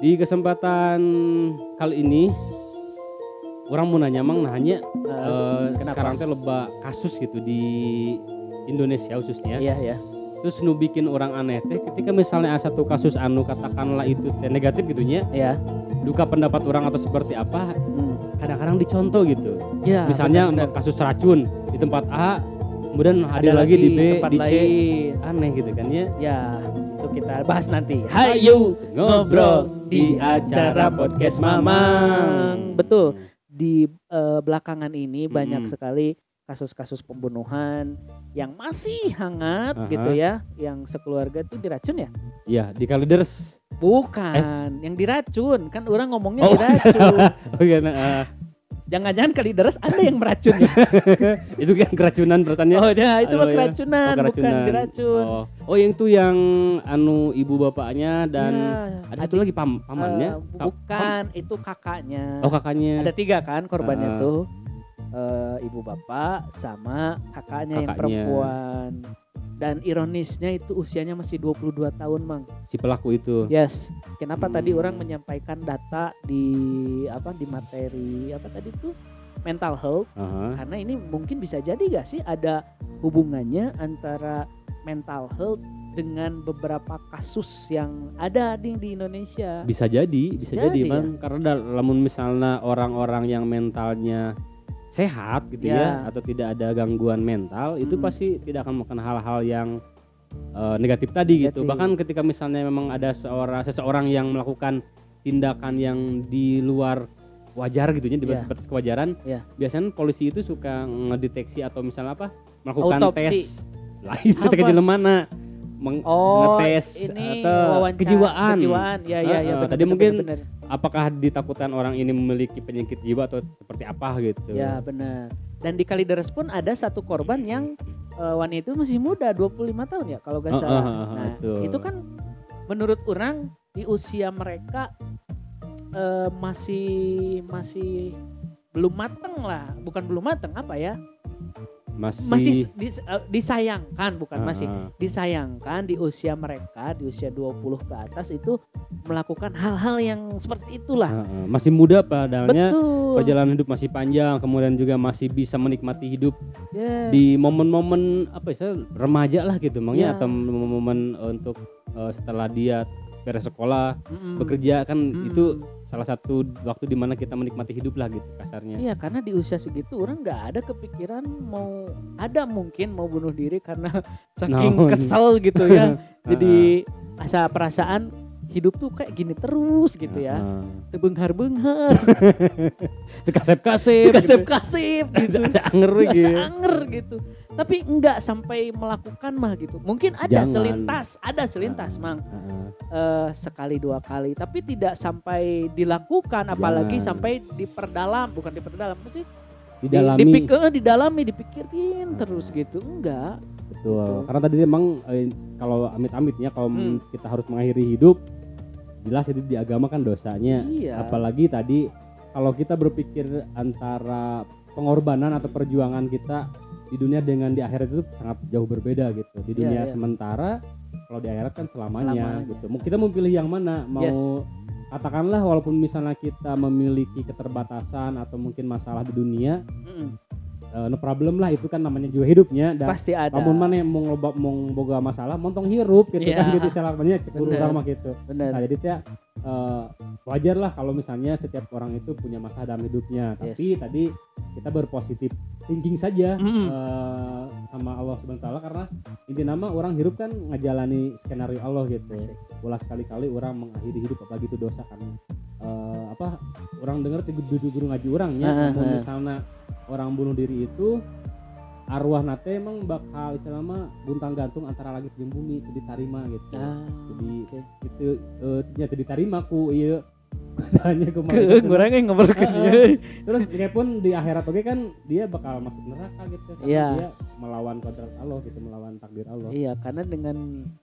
Di kesempatan kali ini orang mau nanya sekarang teh loba kasus gitu di Indonesia khususnya. Iya. Terus nu bikin orang aneh teh ketika misalnya ada satu kasus anu katakanlah itu teh negatif gitunya. Iya. Duka pendapat orang atau seperti apa kadang-kadang dicontoh gitu. Ya, Misalnya benar. kasus racun di tempat A kemudian hadir Ada lagi di B, tempat di C. lain. Aneh gitu kan ya. Ya, itu kita bahas nanti. Hayu ngobrol di acara podcast Mamang. Betul. Di belakangan ini banyak sekali kasus-kasus pembunuhan yang masih hangat gitu ya, yang sekeluarga itu diracun ya? Iya, di Kalideres. Bukan, yang diracun. Kan orang ngomongnya diracun. Oh iya, Jangan-jangan Kalideres ada yang meracun ya? itu kan keracunan perasaannya. Oh ya, itu mah Iya. keracunan, bukan diracun. Oh, yang itu yang anu ibu bapaknya dan Ya, ada satu lagi pamannya. Bukan, itu kakaknya. Oh, kakaknya. Ada 3 kan korbannya tuh. Ibu bapak sama kakaknya yang perempuan. Dan ironisnya itu usianya masih 22 tahun, Mang. Si pelaku itu. Yes. Kenapa tadi orang menyampaikan data di materi apa tadi tuh? Mental health. Karena ini mungkin bisa jadi gak sih ada hubungannya antara mental health dengan beberapa kasus yang ada di Indonesia. Bisa jadi Bang. Ya? Karena lamun misalnya orang-orang yang mentalnya sehat gitu ya atau tidak ada gangguan mental itu pasti tidak akan melakukan hal-hal yang negatif tadi gitu. Bahkan ketika misalnya memang ada seseorang yang melakukan tindakan yang di luar wajar gitu ya, di batas kewajaran, biasanya polisi itu suka ngedeteksi atau misalnya melakukan autopsi. tes lain sekecil mana ngetes atau kejiwaan. Ya, benar, tadi mungkin benar. Apakah ditakutkan orang ini memiliki penyakit jiwa atau seperti apa gitu. Ya benar. Dan di Kalideres pun ada satu korban yang wanita itu masih muda, 25 tahun ya kalau gak salah. Nah itu kan menurut orang di usia mereka masih belum mateng lah. Bukan belum mateng apa ya, masih disayangkan, bukan masih disayangkan di usia mereka, di usia 20 ke atas itu melakukan hal-hal yang seperti itulah. Masih muda padahal perjalanan hidup masih panjang, kemudian juga masih bisa menikmati hidup di momen-momen remaja lah gitu Mangnya, atau momen untuk setelah dia beres sekolah, bekerja kan itu salah satu waktu di mana kita menikmati hidup lah gitu kasarnya. Iya, karena di usia segitu orang nggak ada kepikiran mungkin mau bunuh diri karena saking kesel gitu ya. Jadi asa perasaan hidup tuh kayak gini terus gitu ya. Tebenghar-benghar. Kasep-kasep gitu. Asa anger gitu. Tapi enggak sampai melakukan mah gitu. Mungkin ada selintas Mang. Sekali 2 kali, tapi tidak sampai dilakukan, apalagi sampai bukan diperdalam, mesti didalami, dipikirin terus gitu. Enggak. Betul. Gitu. Karena tadi memang kalau amit-amitnya kalau kita harus mengakhiri hidup, jelas itu di agama kan dosanya. Iya. Apalagi tadi kalau kita berpikir antara pengorbanan atau perjuangan kita di dunia dengan di akhirat itu sangat jauh berbeda gitu. Di dunia sementara, kalau di akhirat kan selamanya gitu. Kita mau pilih yang mana? Mau katakanlah walaupun misalnya kita memiliki keterbatasan atau mungkin masalah di dunia, no problem lah, itu kan namanya juga hidupnya. Dan pasti ada. Namun mana yang mau boga masalah, montong hirup gitu kan gitu selamanya cekuru orang mah gitu. Bener. Nah jadi wajar lah kalau misalnya setiap orang itu punya masalah dalam hidupnya. Tapi tadi kita berpositif thinking saja sama Allah Subhanahu wa taala, karena inti nama orang hidup kan ngajalani skenario Allah gitu. Ulah sekali-kali orang mengakhiri hidup apalagi itu dosa kan. Orang dengar guru ngaji orangnya misalnya orang bunuh diri itu arwah nate emang bakal istilahnya buntang gantung antara langit jeung bumi itu ditarima gitu. Jadi itu ternyata ditarima ku ieu misalnya kurangnya ngobrol ke dia. Terus dia pun di akhirat oke kan dia bakal masuk neraka gitu karena dia melawan kodrat Allah gitu, melawan takdir Allah. Iya, karena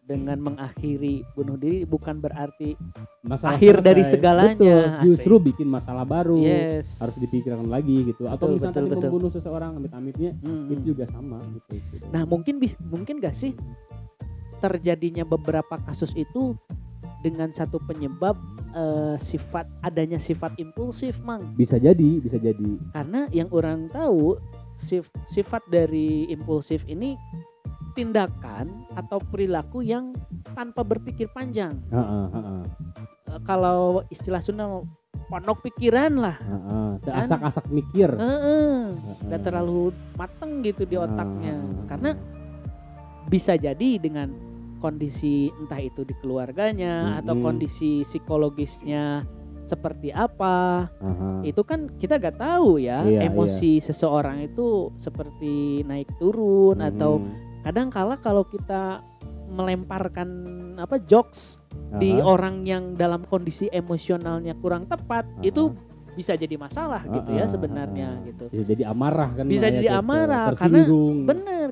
dengan mengakhiri bunuh diri bukan berarti masalah akhir selesai. dari segalanya. Betul, justru bikin masalah baru. Harus dipikirkan lagi gitu. Atau misalnya tadi membunuh seseorang amit-amitnya itu juga sama gitu. Nah, mungkin gak sih terjadinya beberapa kasus itu dengan satu penyebab adanya sifat impulsif, Mang. Bisa jadi. Karena yang orang tahu sifat dari impulsif ini tindakan atau perilaku yang tanpa berpikir panjang. Kalau istilah Sunda pondok pikiran lah. Kan? Asak-asak mikir. Gak terlalu mateng gitu di otaknya. Karena bisa jadi dengan kondisi entah itu di keluarganya atau kondisi psikologisnya seperti apa. Itu kan kita gak tahu ya. Emosi seseorang itu seperti naik turun atau kadang kala kalau kita melemparkan jokes di orang yang dalam kondisi emosionalnya kurang tepat, itu bisa jadi masalah gitu ya sebenarnya gitu. Bisa jadi amarah kan. Bisa jadi amarah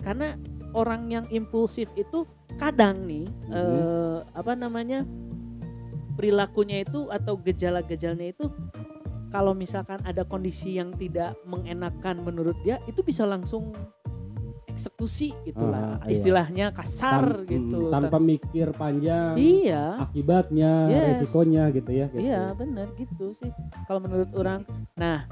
karena orang yang impulsif itu kadang nih perilakunya itu atau gejala-gejalanya itu kalau misalkan ada kondisi yang tidak mengenakan menurut dia itu bisa langsung eksekusi gitulah istilahnya kasar gitu tanpa mikir panjang akibatnya resikonya gitu ya gitu. Iya benar gitu sih kalau menurut orang. Nah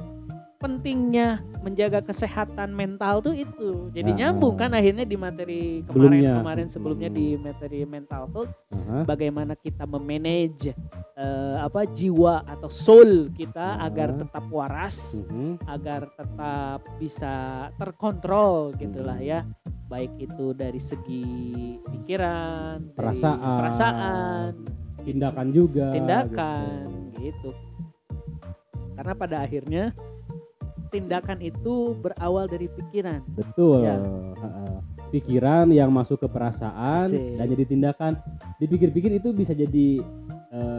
pentingnya menjaga kesehatan mental tuh itu jadi nyambung kan akhirnya di materi kemarin sebelumnya di materi mental health bagaimana kita memanage jiwa atau soul kita agar tetap waras agar tetap bisa terkontrol gitulah ya, baik itu dari segi pikiran, perasaan, tindakan juga gitu. Karena pada akhirnya tindakan itu berawal dari pikiran. Betul. Ya. Pikiran yang masuk ke perasaan dan jadi tindakan. Dipikir-pikir itu bisa jadi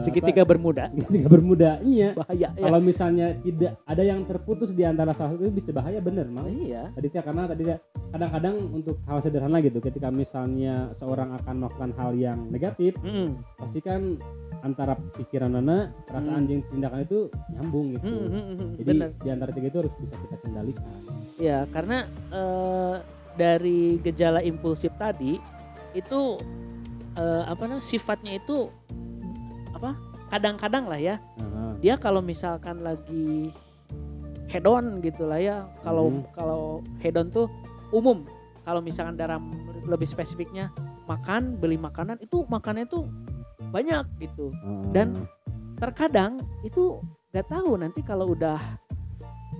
segitiga bermuda. Iya. Bahaya. Kalau misalnya tidak ada yang terputus di antara salah satu itu bisa bahaya bener, Mang. Iya. Karena kadang-kadang untuk hal sederhana gitu, ketika misalnya seorang akan melakukan hal yang negatif, pasti kan antara pikiran perasaan dan tindakan itu nyambung gitu. Jadi di antara tiga itu harus bisa kita kendalikan. Ya, karena dari gejala impulsif tadi itu sifatnya itu kadang-kadang lah ya. Dia kalau misalkan lagi hedon gitulah ya. Kalau hedon tuh umum. Kalau misalkan dalam lebih spesifiknya beli makanan itu makannya tuh banyak gitu. Dan terkadang itu gak tahu nanti kalau udah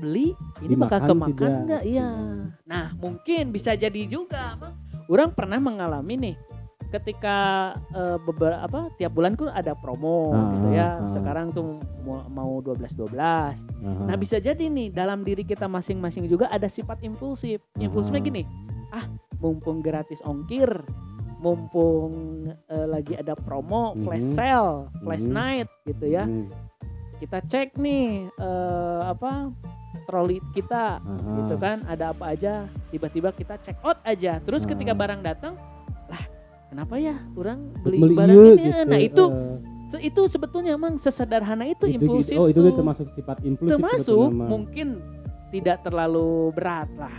beli ini bakal kemakan enggak ya. Nah, mungkin bisa jadi juga, orang pernah mengalami nih ketika tiap bulan tuh ada promo gitu ya. Sekarang tuh mau 12. Nah, bisa jadi nih dalam diri kita masing-masing juga ada sifat impulsif. Impulsifnya gini, mumpung gratis ongkir, mumpung lagi ada promo, flash sale, flash night gitu ya. Kita cek nih troli kita gitu kan, ada apa aja, tiba-tiba kita check out aja. Terus ketika barang datang, lah kenapa ya orang beli barang ini gitu. Nah itu sebetulnya emang sesederhana itu impulsif. Itu termasuk sifat impulsif. Termasuk mungkin tidak terlalu berat lah,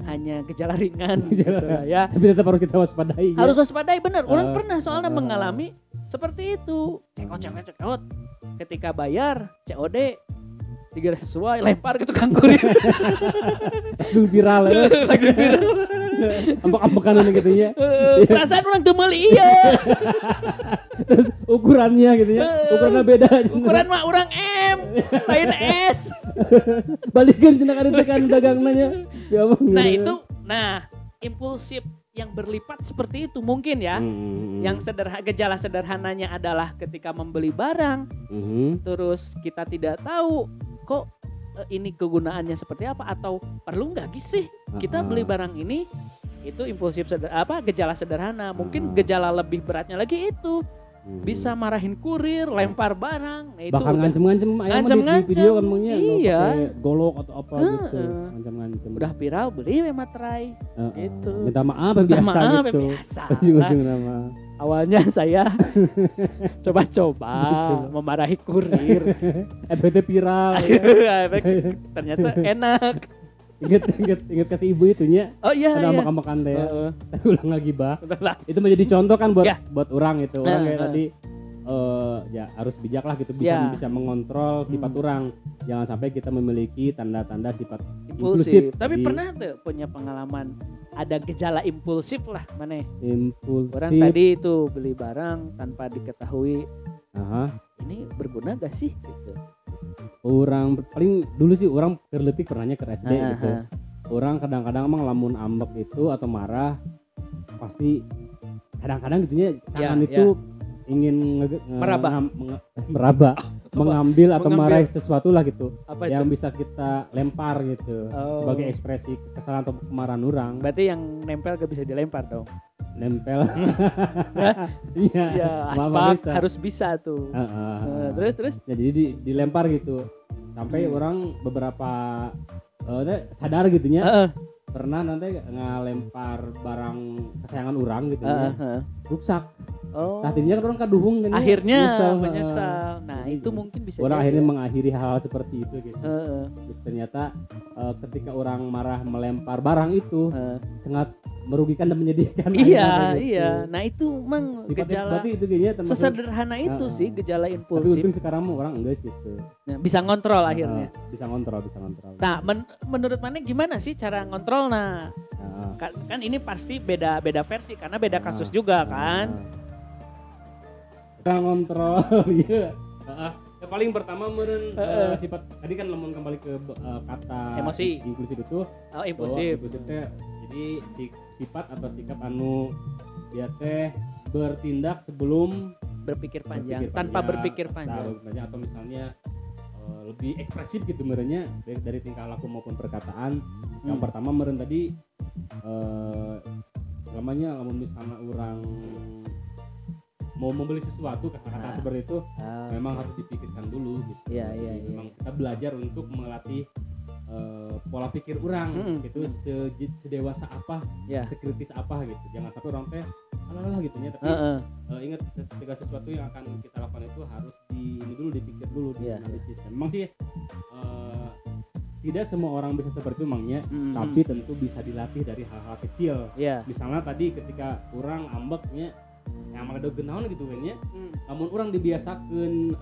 hanya gejala ringan gitu ya. Tapi tetap harus kita waspadai. Harus waspadai bener. Orang pernah soalnya mengalami seperti itu. Check out. Ketika bayar COD tidak sesuai, lempar gitu kangkurin. Langsung viral ya. Ambek-ambekan ini gitu ya. Perasaan orang tuh meli iya. Terus ukurannya gitu ya. Ukurannya beda. Ukuran mah orang M, lain S. Balikin cenah ka tekan dagangnanya. Nah, impulsif yang berlipat seperti itu mungkin ya. Yang gejala sederhananya adalah ketika membeli barang, terus kita tidak tahu kok ini kegunaannya seperti apa atau perlu nggak sih kita beli barang ini. Itu impulsif gejala sederhana. Mungkin gejala lebih beratnya lagi itu bisa marahin kurir, lempar barang. Nah, itu bahkan ngancem-ngancem di video kan maunya pakai golok atau apa gitu. Ngancem-ngancem. Udah viral beli materai gitu. Minta maaf biasa. Awalnya saya coba-coba memarahi kurir. Efeknya viral. Ternyata enak. Ingat kasih ibu itunya. Oh iya. Ada ambak-ambakan teh. Ulang lagi bah. Itu menjadi contoh kan buat orang itu. Orang kayak tadi ya harus bijak lah gitu, bisa mengontrol sifat orang. Jangan sampai kita memiliki tanda-tanda sifat impulsif. Tapi pernah tuh punya pengalaman ada gejala impulsif lah mana? Impulsif. Orang tadi itu beli barang tanpa diketahui. Aha. Ini berguna gak sih gitu. Orang paling dulu sih orang kerletik pernahnya ke SD gitu. Orang kadang-kadang emang lamun ambek itu atau marah pasti kadang-kadang gitunya tangan itu ingin meraba mengambil atau marahi sesuatu lah gitu. Apa yang itu? Bisa kita lempar gitu sebagai ekspresi kesalahan atau kemarahan orang. Berarti yang nempel gak bisa dilempar dong. Nempel ya aspak harus bisa tuh. Terus ya, jadi dilempar gitu sampai orang beberapa sadar gitunya pernah nanti ngelempar barang kesayangan orang gitu rusak. Tadinya kan orang kaduhung kan akhirnya menyesal. Nah itu mungkin bisa orang akhirnya mengakhiri hal seperti itu gitu. Ternyata ketika orang marah melempar barang itu sangat merugikan dan menyedihkan. Iya. Nah itu memang gejala. Berarti itu kayaknya sesederhana itu sih gejala impulsif. Tapi untung sekarang orang enggak gitu. Nah, bisa ngontrol akhirnya. Bisa ngontrol. Nah menurut mana gimana sih cara ngontrol? Kan ini pasti beda versi karena beda kasus juga kan. Kita ngontrol ya. Yang paling pertama meureun sifat tadi kan lemon kembali ke kata emosi inklusif itu. Impulsif. Jadi sifat atau sikap anu dia teh bertindak sebelum berpikir panjang, tanpa berpikir panjang. Atau misalnya lebih ekspresif gitu merenya dari tingkah laku maupun perkataan. Yang pertama meren tadi namanya lamun misalnya orang mau membeli sesuatu kata-kata seperti itu memang harus dipikirkan dulu gitu. Iya. Memang kita belajar untuk melatih pola pikir orang gitu sedewasa apa, sekritis apa gitu. Jangan sampai orang teh alah gitu nya tapi ingat segala sesuatu yang akan kita lakukan itu harus dipikir dulu, dianalisis. Memang sih tidak semua orang bisa seperti itu emangnya, tapi tentu bisa dilatih dari hal-hal kecil. Misalnya tadi ketika orang ambeknya yang meledogeun naon gitu kan nya. Namun orang dibiasakeun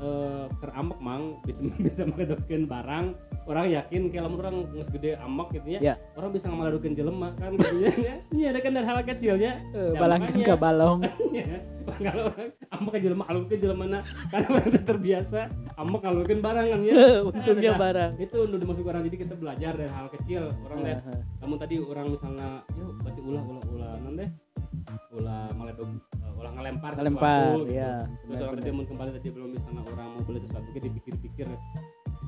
keur ambek mang bisa meledogeun barang, orang yakin kalau lamun orang geus gede ambek gitu nya. Orang bisa ngaledogeun jelema kan gitu nya. Iya, ada kan dari hal kecilnya. Balangkan ke balong. Kalau orang ambek ke jelema alungkeun jelemana karena orang terbiasa ambek ngalungkeun barang kan ya. Untungnya barang. Itu nu dimaksud orang, jadi kita belajar dari hal kecil. Orang lihat namun tadi orang misalnya yuk berarti ulah non deh. Ulah ngelempar sesuatu gitu. Terus orang tadi kembali tadi belum misalnya orang mau beli sesuatu dipikir-pikir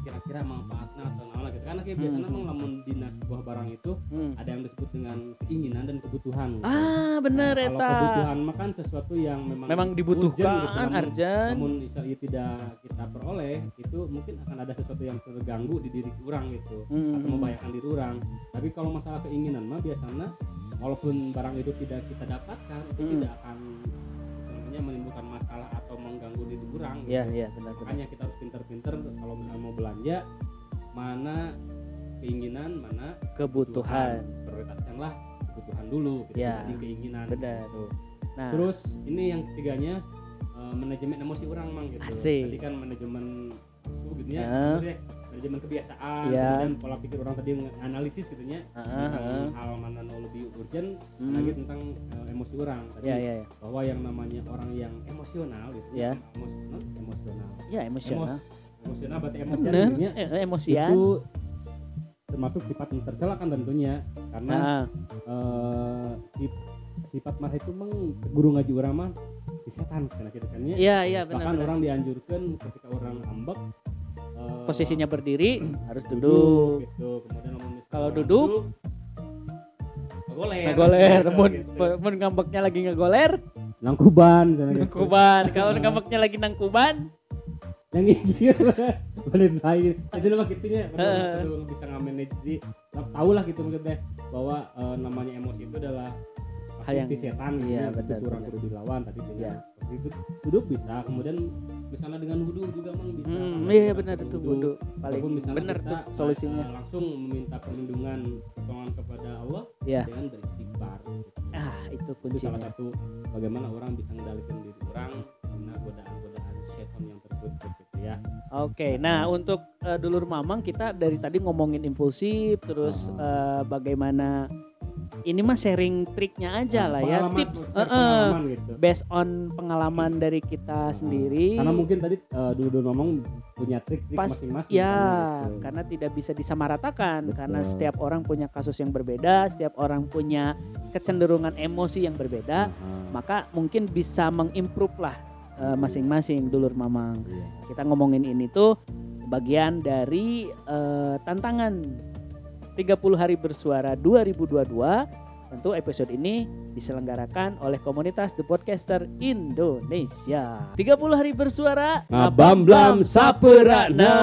kira-kira manfaatnya atau naon gitu. Karena kayak biasanya memang lamun dina sebuah barang itu ada yang disebut dengan keinginan dan kebutuhan. Bener eta. Kalau kebutuhan mah kan sesuatu yang memang dibutuhkan gitu, namun misalnya tidak kita peroleh itu mungkin akan ada sesuatu yang terganggu di diri orang gitu atau membahayakan diri orang. Tapi kalau masalah keinginan mah biasanya walaupun barang itu tidak kita dapatkan itu tidak akan menimbulkan masalah atau mengganggu diri orang gitu. Iya, benar. Makanya kita harus pintar-pintar kalau misalnya mau belanja mana keinginan, mana kebutuhan. Prioritaskanlah kebutuhan dulu gitu. Jadi keinginan. Benar. Gitu. Nah, terus ini yang ketiganya manajemen emosi orang mang gitu. Tadi kan manajemen gitu ya. Manajemen kebiasaan, kemudian pola pikir orang tadi analisis gitu nya. Hal mana lebih urgent lagi tentang emosi orang tadi. Bahwa yang namanya orang yang emosional gitu. Emosional. Emosional berarti emosian. Itu termasuk sifat yang tercela kan tentunya karena sifat marah itu memang guru ngaji orang mah di setan karena kita kan ya. Iya benar. Bahkan orang dianjurkan ketika orang ambek posisinya berdiri harus duduk gitu. Kemudian kalau duduk ngegoler. Mun ngambeknya lagi ngegoler nangkuban. Kalau ngambeknya lagi nangkuban yang gigir balik lagi. Jadi mah gitunya perlu bisa ngamanage. Jadi tahu lah gitu maksudnya bahwa namanya emosi itu adalah hal yang setan gitu. Kurang perlu dilawan tadi itu duduk bisa, kemudian misalnya dengan wudu juga mang bisa. Iya benar itu wudu paling benar tuh solusinya. Langsung meminta perlindungan pertolongan kepada Allah dengan beristighfar. Itu kunci. Itu salah satu bagaimana orang bisa mengendalikan diri orang kena godaan-godaan setan yang terkutuk gitu ya. Oke, nah untuk dulur mamang kita dari tadi ngomongin impulsif, terus bagaimana ini mah sharing triknya aja lah ya, tips gitu. Based on pengalaman dari kita sendiri. Karena mungkin tadi dulu ngomong punya trik-trik masing-masing. Ya, gitu. Karena tidak bisa disamaratakan. Betul. Karena setiap orang punya kasus yang berbeda, setiap orang punya kecenderungan emosi yang berbeda, maka mungkin bisa mengimprove lah masing-masing dulur mamang. Kita ngomongin ini tuh bagian dari tantangan 30 hari bersuara 2022. Tentu episode ini diselenggarakan oleh komunitas The Podcaster Indonesia. 30 hari bersuara ngabamblam sapeurana.